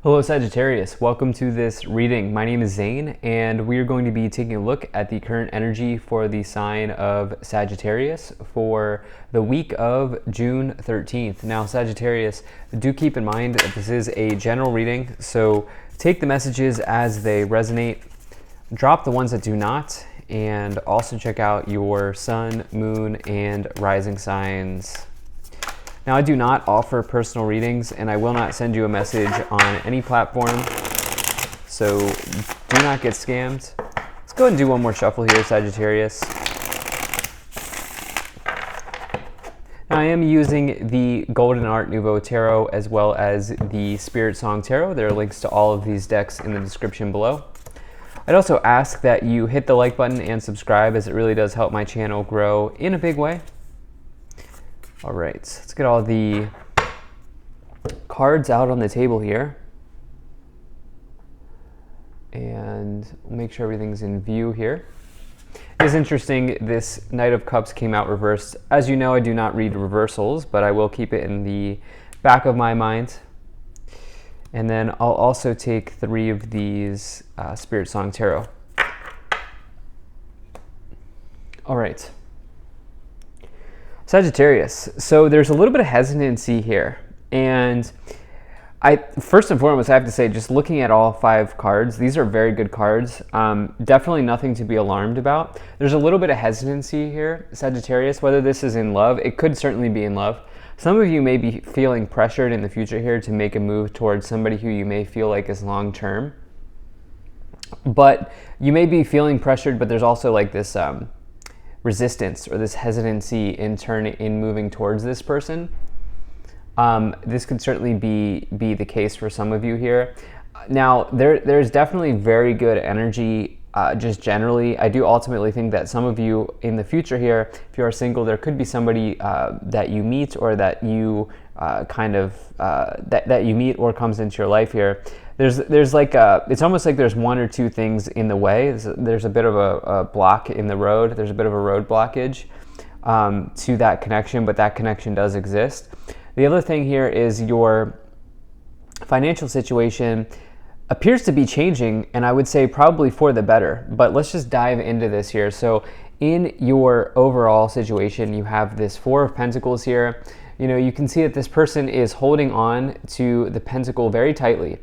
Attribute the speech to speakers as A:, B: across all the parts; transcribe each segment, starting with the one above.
A: Hello Sagittarius, welcome to this reading. My name is Zane and we are going to be taking a look at the current energy for the sign of Sagittarius for the week of June 13th. Now Sagittarius, do keep in mind that this is a general reading, so take the messages as they resonate, drop the ones that do not, and also check out your sun, moon, and rising signs. Now, I do not offer personal readings, and I will not send you a message on any platform, so do not get scammed. Let's go ahead and do one more shuffle here, Sagittarius. Now, I am using the Golden Art Nouveau Tarot as well as the Spirit Song Tarot. There are links to all of these decks in the description below. I'd also ask that you hit the like button and subscribe, as it really does help my channel grow in a big way. All right, let's get all the cards out on the table here. And we'll make sure everything's in view here. It's interesting, this Knight of Cups came out reversed. As you know, I do not read reversals, but I will keep it in the back of my mind. And then I'll also take 3 of these Spirit Song Tarot. All right. Sagittarius, so there's a little bit of hesitancy here, and first and foremost I have to say, just looking at all 5 cards, these are very good cards. Definitely nothing to be alarmed about. There's a little bit of hesitancy here, Sagittarius, whether this is in love. It could certainly be in love. Some of you may be feeling pressured in the future here to make a move towards somebody who you may feel like is long-term, but you may be feeling pressured, but there's also like this resistance or this hesitancy in moving towards this person. This could certainly be the case for some of you here. Now, there's definitely very good energy just generally. I do ultimately think that some of you in the future here, if you are single, there could be somebody that you meet or that you that you meet or comes into your life here. There's like it's almost like there's 1 or 2 things in the way. There's a bit of a block in the road. There's a bit of a road blockage to that connection, but that connection does exist. The other thing here is your financial situation appears to be changing, and I would say probably for the better, but let's just dive into this here. So in your overall situation, you have this 4 of Pentacles here. You know, you can see that this person is holding on to the pentacle very tightly.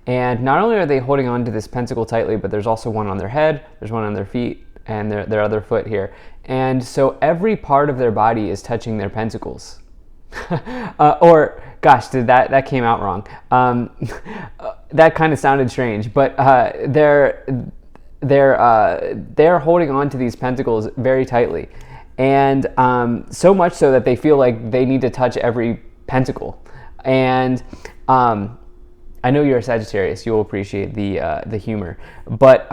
A: And not only are they holding on to this pentacle tightly, but there's also one on their head, there's one on their feet, and their other foot here. And so every part of their body is touching their pentacles. Or, gosh, that came out wrong. That kind of sounded strange, but they're holding on to these pentacles very tightly. And so much so that they feel like they need to touch every pentacle. And I know you're a Sagittarius, you'll appreciate the humor, but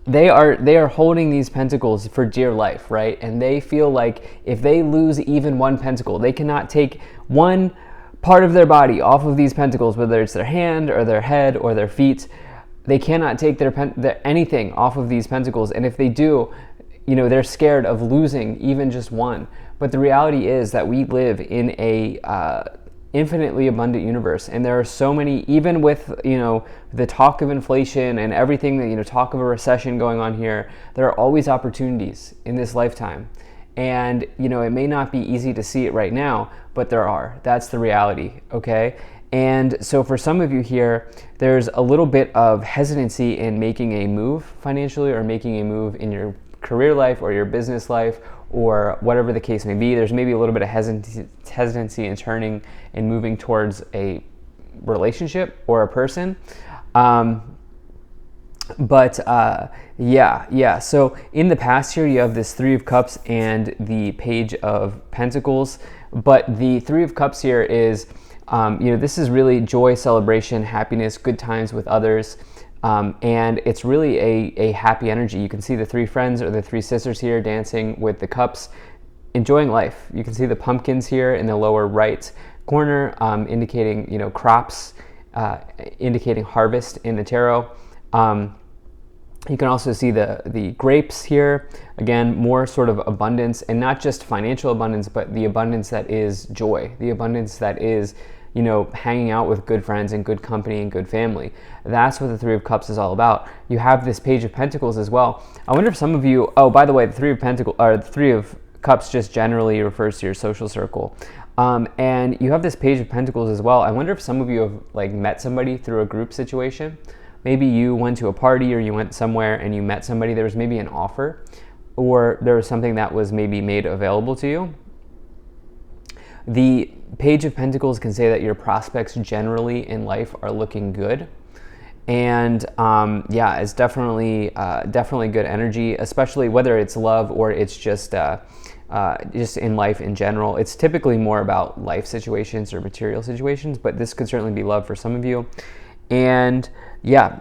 A: they are holding these pentacles for dear life, right? And they feel like if they lose even 1 pentacle, they cannot take one part of their body off of these pentacles, whether it's their hand or their head or their feet. They cannot take their anything off of these pentacles, and if they do, you know, they're scared of losing even just 1. But the reality is that we live in a infinitely abundant universe, and there are so many, even with, you know, the talk of inflation and everything, that, you know, talk of a recession going on here, there are always opportunities in this lifetime. And, you know, it may not be easy to see it right now, but there are. That's the reality, okay? And so for some of you here, there's a little bit of hesitancy in making a move financially, or making a move in your career life or your business life, or whatever the case may be. There's maybe a little bit of hesitancy in turning and moving towards a relationship or a person. Yeah. So in the past here, you have this 3 of Cups and the Page of Pentacles. But the 3 of Cups here is, you know, this is really joy, celebration, happiness, good times with others. And it's really a happy energy. You can see the 3 friends or the 3 sisters here dancing with the cups, enjoying life. You can see the pumpkins here in the lower right corner, indicating, you know, crops, indicating harvest in the tarot. You can also see the grapes here. Again, more sort of abundance, and not just financial abundance, but the abundance that is joy, the abundance that is, you know, hanging out with good friends and good company and good family. That's what the Three of Cups is all about. You have this Page of Pentacles as well. I wonder if some of you, oh, by the way, the Three of Pentacles, or the Three of Cups just generally refers to your social circle. And you have this Page of Pentacles as well. I wonder if some of you have like met somebody through a group situation. Maybe you went to a party or you went somewhere and you met somebody. There was maybe an offer, or there was something that was maybe made available to you. The Page of Pentacles can say that your prospects generally in life are looking good. And yeah, it's definitely good energy, especially whether it's love or it's just in life in general. It's typically more about life situations or material situations, but this could certainly be love for some of you. And yeah,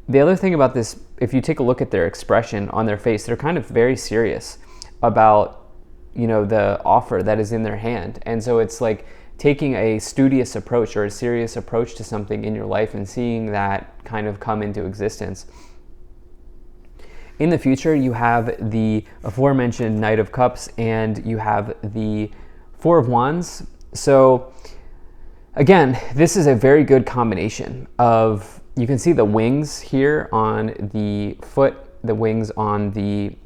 A: the other thing about this, if you take a look at their expression on their face, they're kind of very serious about, you know, the offer that is in their hand. And so it's like taking a studious approach or a serious approach to something in your life and seeing that kind of come into existence. In the future, you have the aforementioned Knight of Cups and you have the Four of Wands. So again, this is a very good combination of, you can see the wings here on the foot, the wings on the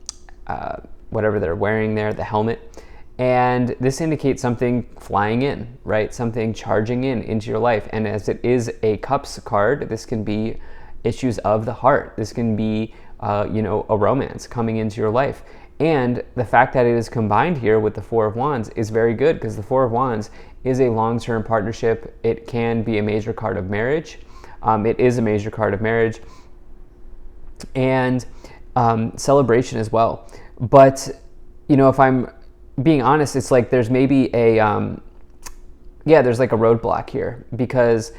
A: whatever they're wearing there, the helmet. And this indicates something flying in, right? Something charging into your life. And as it is a Cups card, this can be issues of the heart. This can be, you know, a romance coming into your life. And the fact that it is combined here with the Four of Wands is very good, because the Four of Wands is a long-term partnership. It can be a major card of marriage. It is a major card of marriage and celebration as well. But, you know, if I'm being honest, it's like there's maybe there's like a roadblock here, because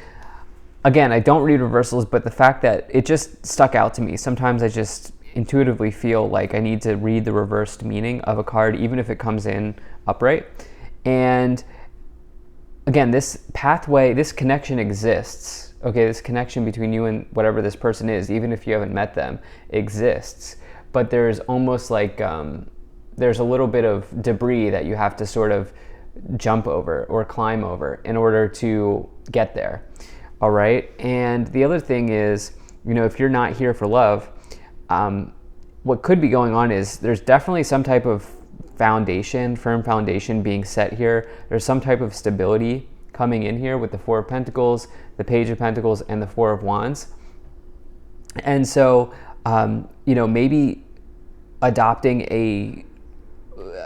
A: again, I don't read reversals, but the fact that it just stuck out to me. Sometimes I just intuitively feel like I need to read the reversed meaning of a card, even if it comes in upright. And again, this pathway, this connection exists. Okay, this connection between you and whatever this person is, even if you haven't met them, exists. But there's almost like there's a little bit of debris that you have to sort of jump over or climb over in order to get there. All right. And the other thing is, you know, if you're not here for love, what could be going on is there's definitely some type of foundation, firm foundation being set here. There's some type of stability coming in here with the Four of Pentacles, the Page of Pentacles, and the Four of Wands. And so, you know, maybe adopting a,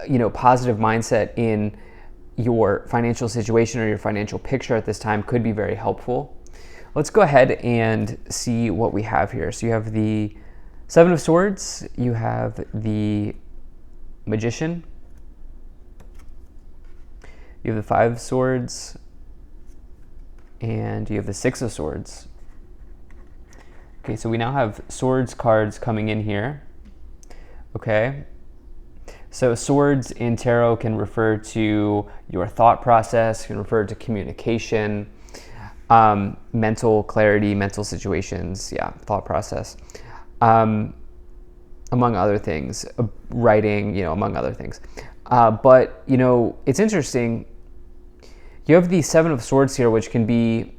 A: you know, positive mindset in your financial situation or your financial picture at this time could be very helpful. Let's go ahead and see what we have here. So you have the Seven of Swords, you have the Magician, you have the Five of Swords, and you have the Six of Swords. Okay, so we now have swords cards coming in here. Okay, so swords in tarot can refer to your thought process, can refer to communication, mental clarity, mental situations, thought process, among other things, writing, you know, among other things. But, you know, it's interesting. You have the Seven of Swords here, which can be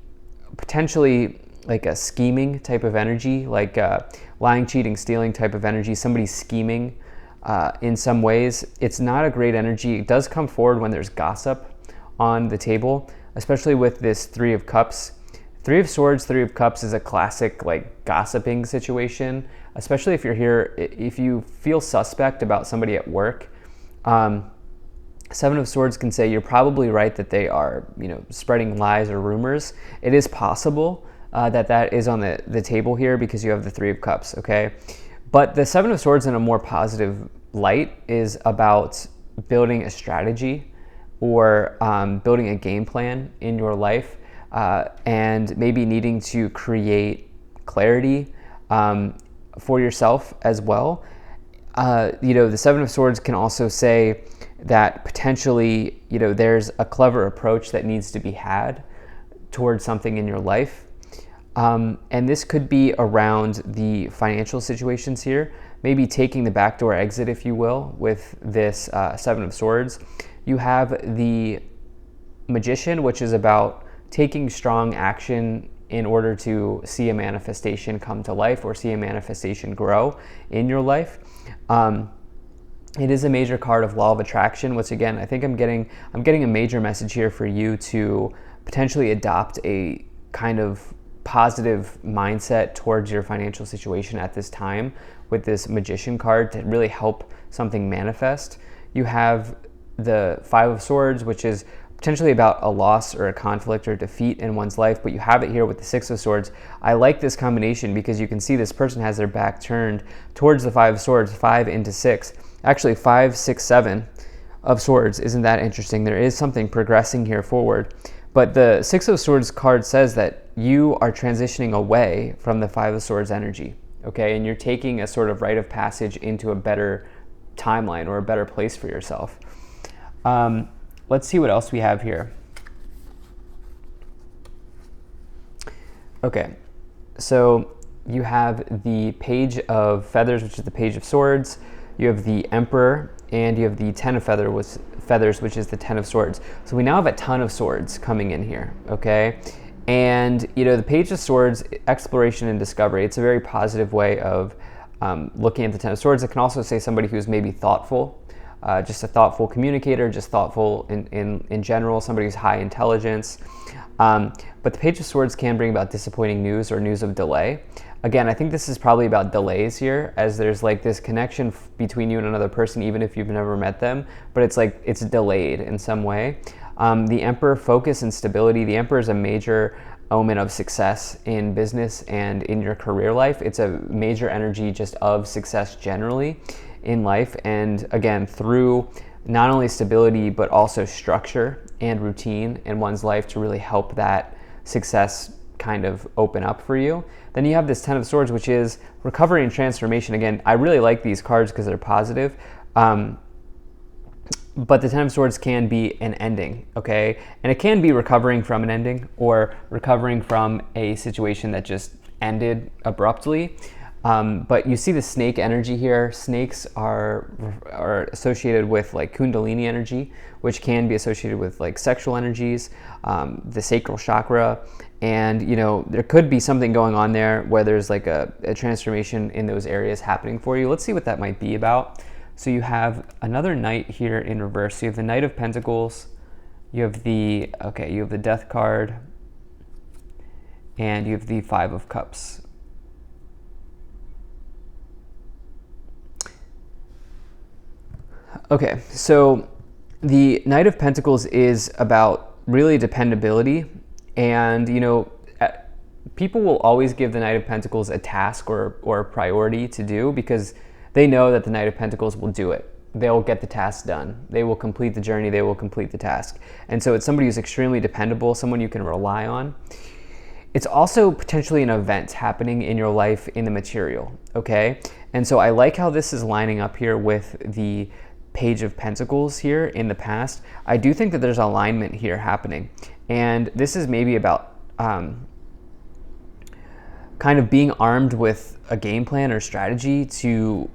A: potentially like a scheming type of energy, like lying, cheating, stealing type of energy, somebody scheming in some ways. It's not a great energy. It does come forward when there's gossip on the table, especially with this Three of Cups. Three of Swords, Three of Cups is a classic like gossiping situation, especially if you're here, if you feel suspect about somebody at work. Seven of Swords can say you're probably right that they are, you know, spreading lies or rumors. It is possible that is on the table here because you have the Three of Cups, okay? But the Seven of Swords in a more positive light is about building a strategy or building a game plan in your life and maybe needing to create clarity for yourself as well. You know, the Seven of Swords can also say that potentially, you know, there's a clever approach that needs to be had towards something in your life. And this could be around the financial situations here, maybe taking the backdoor exit, if you will, with this Seven of Swords. You have the Magician, which is about taking strong action in order to see a manifestation come to life or see a manifestation grow in your life. It is a major card of law of attraction, which again, I think I'm getting a major message here for you to potentially adopt a kind of positive mindset towards your financial situation at this time with this Magician card to really help something manifest. You have the Five of Swords, which is potentially about a loss or a conflict or defeat in one's life, but you have it here with the Six of Swords. I like this combination because you can see this person has their back turned towards the Five of Swords, 5 into 6. Actually, 5, 6, 7 of Swords. Isn't that interesting? There is something progressing here forward. But the Six of Swords card says that you are transitioning away from the Five of Swords energy, okay? And you're taking a sort of rite of passage into a better timeline or a better place for yourself. Let's see what else we have here. Okay, so you have the Page of Feathers, which is the Page of Swords. You have the Emperor, and you have the Ten of Feathers, which is the Ten of Swords. So we now have a ton of swords coming in here, okay? And, you know, the Page of Swords, exploration and discovery, it's a very positive way of looking at the Ten of Swords. It can also say somebody who's maybe thoughtful, just a thoughtful communicator, just thoughtful in general, somebody who's high intelligence. But the Page of Swords can bring about disappointing news or news of delay. Again, I think this is probably about delays here, as there's like this connection between you and another person, even if you've never met them, but it's like it's delayed in some way. The Emperor, focus and stability. The Emperor is a major omen of success in business and in your career life. It's a major energy just of success generally in life. And again, through not only stability, but also structure and routine in one's life to really help that success kind of open up for you. Then you have this Ten of Swords, which is recovery and transformation. Again, I really like these cards because they're positive. But the Ten of Swords can be an ending, okay? And it can be recovering from an ending or recovering from a situation that just ended abruptly. But you see the snake energy here. Snakes are associated with like Kundalini energy, which can be associated with like sexual energies, the sacral chakra. And, you know, there could be something going on there where there's like a transformation in those areas happening for you. Let's see what that might be about. So you have another Knight here in reverse. So you have the Knight of Pentacles. You have the Death card. And you have the Five of Cups. Okay, so the Knight of Pentacles is about really dependability. And, you know, people will always give the Knight of Pentacles a task or a priority to do because they know that the Knight of Pentacles will do it. They'll get the task done. They will complete the journey. They will complete the task. And so it's somebody who's extremely dependable, someone you can rely on. It's also potentially an event happening in your life in the material, okay? And so I like how this is lining up here with the Page of Pentacles here in the past. I do think that there's alignment here happening. And this is maybe about kind of being armed with a game plan or strategy to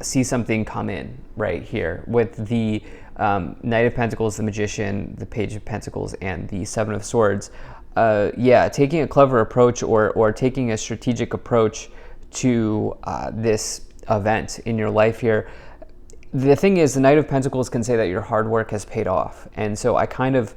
A: see something come in right here with the Knight of Pentacles, the Magician, the Page of Pentacles, and the Seven of Swords. Taking a clever approach or taking a strategic approach to this event in your life here. The thing is, the Knight of Pentacles can say that your hard work has paid off. And so I kind of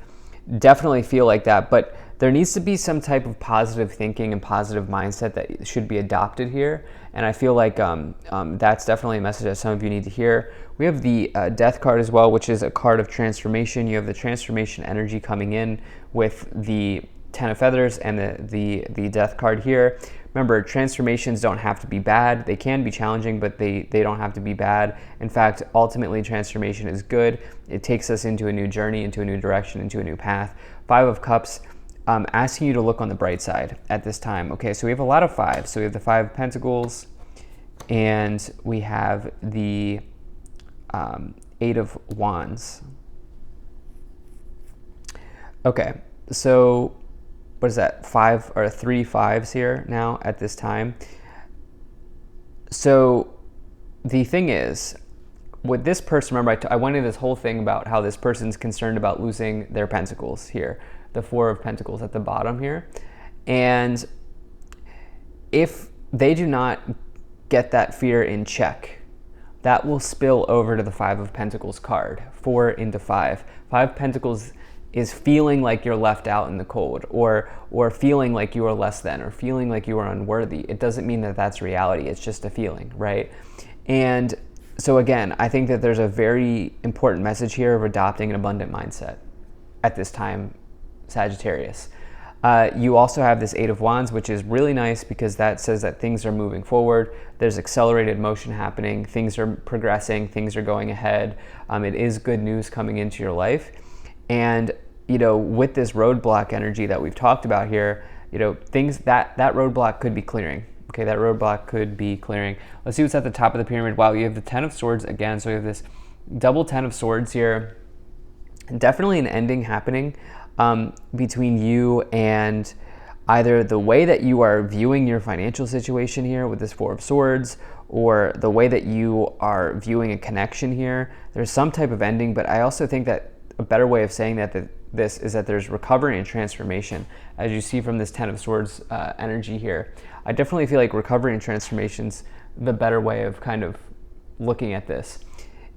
A: definitely feel like that, but there needs to be some type of positive thinking and positive mindset that should be adopted here. And I feel like that's definitely a message that some of you need to hear. We have the Death card as well, which is a card of transformation. You have the transformation energy coming in with the Ten of Feathers and the Death card here. Remember, transformations don't have to be bad. They can be challenging, but they don't have to be bad. In fact, ultimately, transformation is good. It takes us into a new journey, into a new direction, into a new path. Five of Cups, asking you to look on the bright side at this time. Okay, so we have a lot of fives. So we have the Five of Pentacles, and we have the Eight of Wands. Okay, so what is that? 5 or 3 fives here now at this time. So the thing is, with this person, remember I went into this whole thing about how this person's concerned about losing their pentacles here. the Four of Pentacles at the bottom here. And if they do not get that fear in check, that will spill over to the Five of Pentacles card, 4 into 5. Five of Pentacles is feeling like you're left out in the cold, or feeling like you are less than, or feeling like you are unworthy. It doesn't mean that that's reality. It's just a feeling, right? And so again, I think that there's a very important message here of adopting an abundant mindset at this time, Sagittarius. You also have this Eight of Wands, which is really nice because that says that things are moving forward. There's accelerated motion happening. Things are progressing. Things are going ahead. It is good news coming into your life. And, you know, with this roadblock energy that we've talked about here, you know, things that roadblock could be clearing. Okay, that roadblock could be clearing. Let's see what's at the top of the pyramid. Wow, you have the Ten of Swords again. So you have this double Ten of Swords here. Definitely an ending happening between you and either the way that you are viewing your financial situation here with this Four of Swords, or the way that you are viewing a connection here. There's some type of ending, but I also think that a better way of saying this is that there's recovery and transformation, as you see from this Ten of Swords energy here. I definitely feel like recovery and transformation's the better way of kind of looking at this.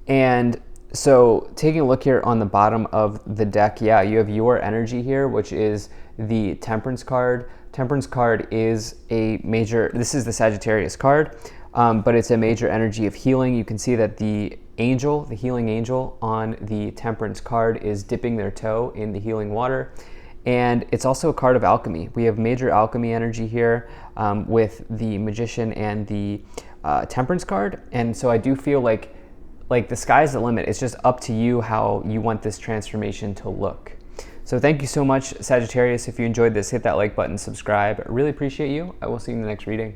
A: And so taking a look here on the bottom of the deck, yeah, you have your energy here, which is the Temperance card. Temperance card is this is the Sagittarius card, but it's a major energy of healing. You can see that the angel, the healing angel on the Temperance card is dipping their toe in the healing water. And it's also a card of alchemy. We have major alchemy energy here with the Magician and the Temperance card. And so I do feel like the sky's the limit. It's just up to you how you want this transformation to look. So thank you so much, Sagittarius. If you enjoyed this, hit that like button, subscribe. I really appreciate you. I will see you in the next reading.